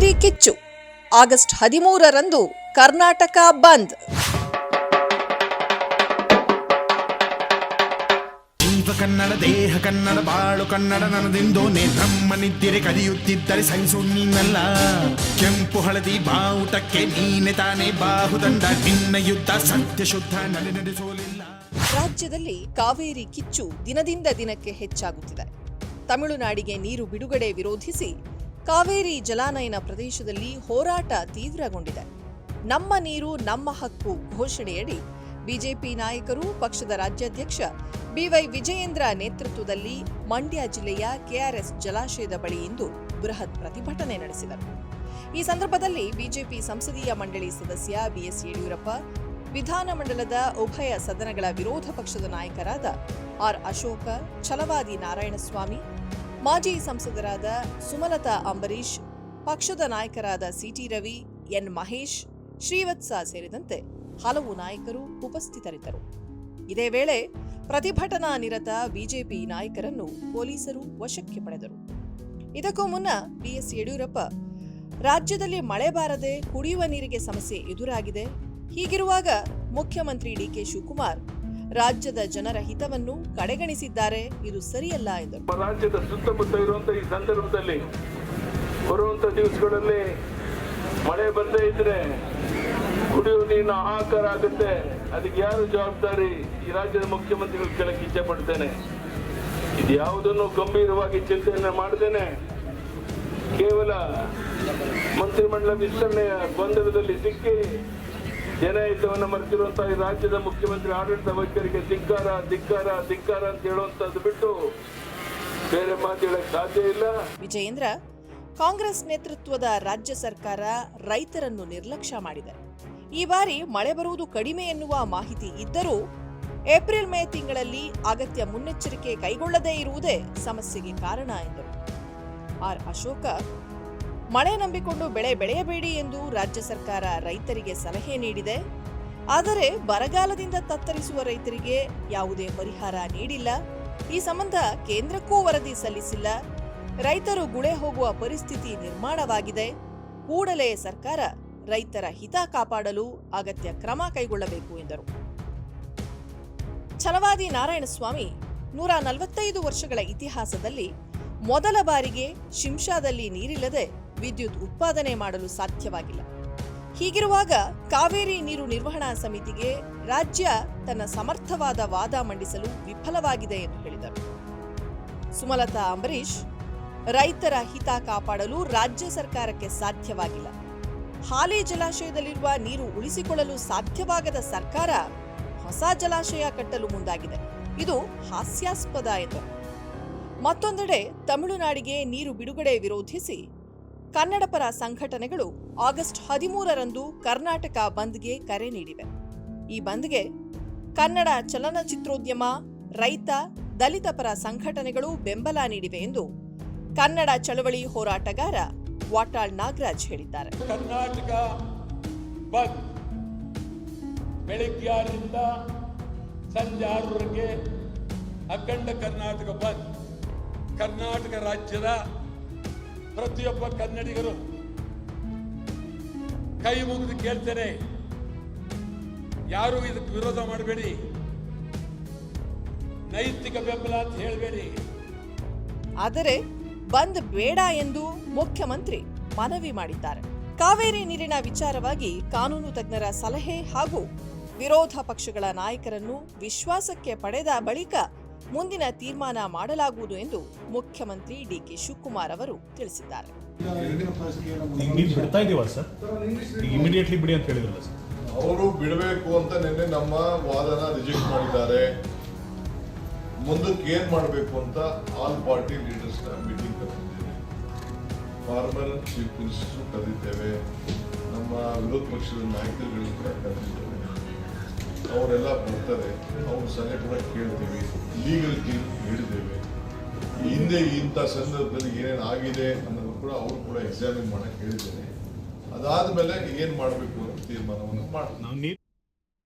ಕಾವೇರಿ ಕಿಚ್ಚು ಆಗಸ್ಟ್ 13ರಂದು ಕರ್ನಾಟಕ ಬಂದ್. ಜೀವ ಕನ್ನಡ, ದೇಹ ಕನ್ನಡ, ಬಾಳು ಕನ್ನಡ ನನ್ನದೆಂದೋನೆ ನಮ್ಮ ನಿದ್ದಿರೆ ಕದಿಯುತ್ತಿದ್ದರೆ ಸಹಿಸು ನೀನಲ್ಲ. ಕೆಂಪು ಹಳದಿ ಬಾವುಟಕ್ಕೆ ನೀನೆ ತಾನೇ ಬಾಹುದಂಡ, ನಿನ್ನ ಯುದ್ಧ ಸತ್ಯ ಶುದ್ಧ ನಡೆಸೋಲಿಲ್ಲ. ರಾಜ್ಯದಲ್ಲಿ ಕಾವೇರಿ ಕಿಚ್ಚು ದಿನದಿಂದ ದಿನಕ್ಕೆ ಹೆಚ್ಚಾಗುತ್ತಿದೆ. ತಮಿಳುನಾಡಿಗೆ ನೀರು ಬಿಡುಗಡೆ ವಿರೋಧಿಸಿ ಕಾವೇರಿ ಜಲಾನಯನ ಪ್ರದೇಶದಲ್ಲಿ ಹೋರಾಟ ತೀವ್ರಗೊಂಡಿದೆ. ನಮ್ಮ ನೀರು ನಮ್ಮ ಹಕ್ಕು ಘೋಷಣೆಯಡಿ ಬಿಜೆಪಿ ನಾಯಕರು ಪಕ್ಷದ ರಾಜ್ಯಾಧ್ಯಕ್ಷ ಬಿವೈ ವಿಜಯೇಂದ್ರ ನೇತೃತ್ವದಲ್ಲಿ ಮಂಡ್ಯ ಜಿಲ್ಲೆಯ ಕೆಆರ್ಎಸ್ ಜಲಾಶಯದ ಬಳಿ ಇಂದು ಬೃಹತ್ ಪ್ರತಿಭಟನೆ ನಡೆಸಿದರು. ಈ ಸಂದರ್ಭದಲ್ಲಿ ಬಿಜೆಪಿ ಸಂಸದೀಯ ಮಂಡಳಿ ಸದಸ್ಯ ಬಿಎಸ್ ಯಡಿಯೂರಪ್ಪ, ವಿಧಾನಮಂಡಲದ ಉಭಯ ಸದನಗಳ ವಿರೋಧ ಪಕ್ಷದ ನಾಯಕರಾದ ಆರ್ ಅಶೋಕ, ಛಲವಾದಿ ನಾರಾಯಣಸ್ವಾಮಿ, ಮಾಜಿ ಸಂಸದರಾದ ಸುಮಲತಾ ಅಂಬರೀಶ್, ಪಕ್ಷದ ನಾಯಕರಾದ ಸಿಟಿ ರವಿ, ಎನ್ ಮಹೇಶ್, ಶ್ರೀವತ್ಸ ಸೇರಿದಂತೆ ಹಲವು ನಾಯಕರು ಉಪಸ್ಥಿತರಿದ್ದರು. ಇದೇ ವೇಳೆ ಪ್ರತಿಭಟನಾ ನಿರತ ಬಿಜೆಪಿ ನಾಯಕರನ್ನು ಪೊಲೀಸರು ವಶಕ್ಕೆ ಪಡೆದರು. ಇದಕ್ಕೂ ಮುನ್ನ ಬಿಎಸ್ ಯಡಿಯೂರಪ್ಪ, ರಾಜ್ಯದಲ್ಲಿ ಮಳೆ ಬಾರದೆ ಕುಡಿಯುವ ನೀರಿಗೆ ಸಮಸ್ಯೆ ಎದುರಾಗಿದೆ. ಹೀಗಿರುವಾಗ ಮುಖ್ಯಮಂತ್ರಿ ಡಿಕೆ ಶಿವಕುಮಾರ್ ರಾಜ್ಯದ ಜನರ ಹಿತವನ್ನು ಕಡೆಗಣಿಸಿದ್ದಾರೆ, ಇದು ಸರಿಯಲ್ಲ ಎಂದರು. ರಾಜ್ಯದ ಸುತ್ತಮುತ್ತ ಇರುವಂತಹ ಈ ಸಂದರ್ಭದಲ್ಲಿ ಬರುವಂತಹ ದಿವಸಗಳಲ್ಲಿ ಮಳೆ ಬರದೇ ಇದ್ರೆ ಕುಡಿಯುವ ನೀರಿನ ಹಾಹಾಕಾರ ಆಗುತ್ತೆ. ಅದಕ್ಕೆ ಯಾರು ಜವಾಬ್ದಾರಿ? ಈ ರಾಜ್ಯದ ಮುಖ್ಯಮಂತ್ರಿಗಳು ಕೇಳಕ್ಕೆ ಇಚ್ಛೆ ಪಡ್ತೇನೆ. ಇದು ಯಾವುದನ್ನು ಗಂಭೀರವಾಗಿ ಚಿಂತನೆ ಮಾಡದೇನೆ ಕೇವಲ ಮಂತ್ರಿಮಂಡಲ ವಿಸ್ತರಣೆಯ ಗೊಂದಲದಲ್ಲಿ ಸಿಕ್ಕಿ ಜನಹಿತವನ್ನು ಮರೆತಿರುವಂತಹ ಈ ರಾಜ್ಯದ ಮುಖ್ಯಮಂತ್ರಿ ಆಡಳಿತ ವೈಖರಿಗೆ ಧಿಕ್ಕಾರ ಧಿಕ್ಕಾರ ಧಿಕ್ಕಾರ ಅಂತ ಹೇಳುವಂತದ್ದು ಬಿಟ್ಟು ಬೇರೆ ಮಾತು ಹೇಳಕ್ ಸಾಧ್ಯ ಇಲ್ಲ. ವಿಜಯೇಂದ್ರ, ಕಾಂಗ್ರೆಸ್ ನೇತೃತ್ವದ ರಾಜ್ಯ ಸರ್ಕಾರ ರೈತರನ್ನು ನಿರ್ಲಕ್ಷ್ಯ ಮಾಡಿದೆ. ಈ ಬಾರಿ ಮಳೆ ಬರುವುದು ಕಡಿಮೆ ಎನ್ನುವ ಮಾಹಿತಿ ಇದ್ದರೂ ಏಪ್ರಿಲ್ ಮೇ ತಿಂಗಳಲ್ಲಿ ಅಗತ್ಯ ಮುನ್ನೆಚ್ಚರಿಕೆ ಕೈಗೊಳ್ಳದೇ ಇರುವುದೇ ಸಮಸ್ಯೆಗೆ ಕಾರಣ ಎಂದರು. ಆರ್ ಅಶೋಕ, ಮಳೆ ನಂಬಿಕೊಂಡು ಬೆಳೆ ಬೆಳೆಯಬೇಡಿ ಎಂದು ರಾಜ್ಯ ಸರ್ಕಾರ ರೈತರಿಗೆ ಸಲಹೆ ನೀಡಿದೆ. ಆದರೆ ಬರಗಾಲದಿಂದ ತತ್ತರಿಸುವ ರೈತರಿಗೆ ಯಾವುದೇ ಪರಿಹಾರ ನೀಡಿಲ್ಲ. ಈ ಸಂಬಂಧ ಕೇಂದ್ರಕ್ಕೂ ವರದಿ ಸಲ್ಲಿಸಿಲ್ಲ. ರೈತರು ಗುಳೆ ಹೋಗುವ ಪರಿಸ್ಥಿತಿ ನಿರ್ಮಾಣವಾಗಿದೆ. ಕೂಡಲೇ ಸರ್ಕಾರ ರೈತರ ಹಿತ ಕಾಪಾಡಲು ಅಗತ್ಯ ಕ್ರಮ ಕೈಗೊಳ್ಳಬೇಕು ಎಂದರು. ಛಲವಾದಿ ನಾರಾಯಣಸ್ವಾಮಿ, 145 ವರ್ಷಗಳ ಇತಿಹಾಸದಲ್ಲಿ ಮೊದಲ ಬಾರಿಗೆ ಶಿಂಷಾದಲ್ಲಿ ನೀರಿಲ್ಲದೆ ವಿದ್ಯುತ್ ಉತ್ಪಾದನೆ ಮಾಡಲು ಸಾಧ್ಯವಾಗಿಲ್ಲ. ಹೀಗಿರುವಾಗ ಕಾವೇರಿ ನೀರು ನಿರ್ವಹಣಾ ಸಮಿತಿಗೆ ರಾಜ್ಯ ತನ್ನ ಸಮರ್ಥವಾದ ವಾದ ಮಂಡಿಸಲು ವಿಫಲವಾಗಿದೆ ಎಂದು ಹೇಳಿದರು. ಸುಮಲತಾ ಅಂಬರೀಶ್, ರೈತರ ಹಿತ ಕಾಪಾಡಲು ರಾಜ್ಯ ಸರ್ಕಾರಕ್ಕೆ ಸಾಧ್ಯವಾಗಿಲ್ಲ. ಹಾಲಿ ಜಲಾಶಯದಲ್ಲಿರುವ ನೀರು ಉಳಿಸಿಕೊಳ್ಳಲು ಸಾಧ್ಯವಾಗದ ಸರ್ಕಾರ ಹೊಸ ಜಲಾಶಯ ಕಟ್ಟಲು ಮುಂದಾಗಿದೆ. ಇದು ಹಾಸ್ಯಾಸ್ಪದ ಎಂದರು. ಮತ್ತೊಂದೆಡೆ ತಮಿಳುನಾಡಿಗೆ ನೀರು ಬಿಡುಗಡೆ ವಿರೋಧಿಸಿ ಕನ್ನಡಪರ ಸಂಘಟನೆಗಳು ಆಗಸ್ಟ್ 13ರಂದು ಕರ್ನಾಟಕ ಬಂದ್ಗೆ ಕರೆ ನೀಡಿವೆ. ಈ ಬಂದ್ಗೆ ಕನ್ನಡ ಚಲನಚಿತ್ರೋದ್ಯಮ, ರೈತ, ದಲಿತ ಪರ ಸಂಘಟನೆಗಳು ಬೆಂಬಲ ನೀಡಿವೆ ಎಂದು ಕನ್ನಡ ಚಳವಳಿ ಹೋರಾಟಗಾರ ವಾಟಾಳ್ ನಾಗರಾಜ್ ಹೇಳಿದ್ದಾರೆ. ಕರ್ನಾಟಕ ಬಂದ್ ಬೆಳಗ್ಗೆ 6ರಿಂದ ಸಂಜೆ 6ರವರೆಗೆ ಅಖಂಡ ಕರ್ನಾಟಕ ಬಂದ್. ಕರ್ನಾಟಕ ರಾಜ್ಯದ ಪ್ರತಿಯೊಬ್ಬ ಕನ್ನಡಿಗರು ಕೈ ಮುಗಿದು ಕೇಳ್ತೇನೆ, ಯಾರು ಇದಕ್ಕೆ ವಿರೋಧ ಮಾಡಬೇಡಿ, ನೈತಿಕ ಬೆಂಬಲ ಅಂತ ಹೇಳಬೇಡಿ. ಆದರೆ ಬಂದ್ ಬೇಡ ಎಂದು ಮುಖ್ಯಮಂತ್ರಿ ಮನವಿ ಮಾಡಿದ್ದಾರೆ. ಕಾವೇರಿ ನೀರಿನ ವಿಚಾರವಾಗಿ ಕಾನೂನು ತಜ್ಞರ ಸಲಹೆ ಹಾಗೂ ವಿರೋಧ ಪಕ್ಷಗಳ ನಾಯಕರನ್ನು ವಿಶ್ವಾಸಕ್ಕೆ ಪಡೆದ ಬಳಿಕ ಮುಂದಿನ ತೀರ್ಮಾನ ಮಾಡಲಾಗುವುದು ಎಂದು ಮುಖ್ಯಮಂತ್ರಿ ಡಿಕೆ ಶಿವಕುಮಾರ್ ಅವರು ತಿಳಿಸಿದ್ದಾರೆ. ಇಮಿಡಿಯೇಟ್ಲಿ ಬಿಡಿ ಅಂತ ಹೇಳಿದ್ರಲ್ಲ ಸರ್, ಅವರು ಬಿಡಬೇಕು ಅಂತ ನಿನ್ನೆ ನಮ್ಮ ವಾದನ ರಿಜೆಕ್ಟ್ ಮಾಡಿದ್ದಾರೆ. ಮುಂದಕ್ಕೆ ಏನ್ ಮಾಡಬೇಕು ಅಂತ ಆಲ್ ಪಾರ್ಟಿ ಲೀಡರ್ಸ್ ಮೀಟಿಂಗ್ ಕರೆದಿದ್ದೇವೆ. ಫಾರ್ಮರ್ ಚೀಫ್ ಮಿನಿಸ್ಟರ್ ಕರೆದಿದ್ದೇವೆ. ನಮ್ಮ ವಿರೋಧ ಪಕ್ಷದ ನಾಯಕರುಗಳು ಕೂಡ ಕರೆದಿದ್ದೇವೆ. ಅವರೆಲ್ಲ ಬರ್ತಾರೆ. ಅವ್ರ ಸಲಹೆ ಕೂಡ ಕೇಳ್ತೀವಿ. ಲೀಗಲ್ ಟೀಮ್ ಹೇಳಿದ್ದೇವೆ. ಹಿಂದೆ ಇಂಥ ಸಂದರ್ಭದಲ್ಲಿ ಏನೇನು ಆಗಿದೆ ಅನ್ನೋದು ಕೂಡ ಅವರು ಕೂಡ ಎಕ್ಸಾಮಿನ್ ಮಾಡಕ್ಕೆ ಹೇಳಿದ್ದೇನೆ. ಅದಾದ್ಮೇಲೆ ಏನ್ ಮಾಡಬೇಕು ಅಂತ ತೀರ್ಮಾನವನ್ನು ಮಾಡ್ತೀವಿ.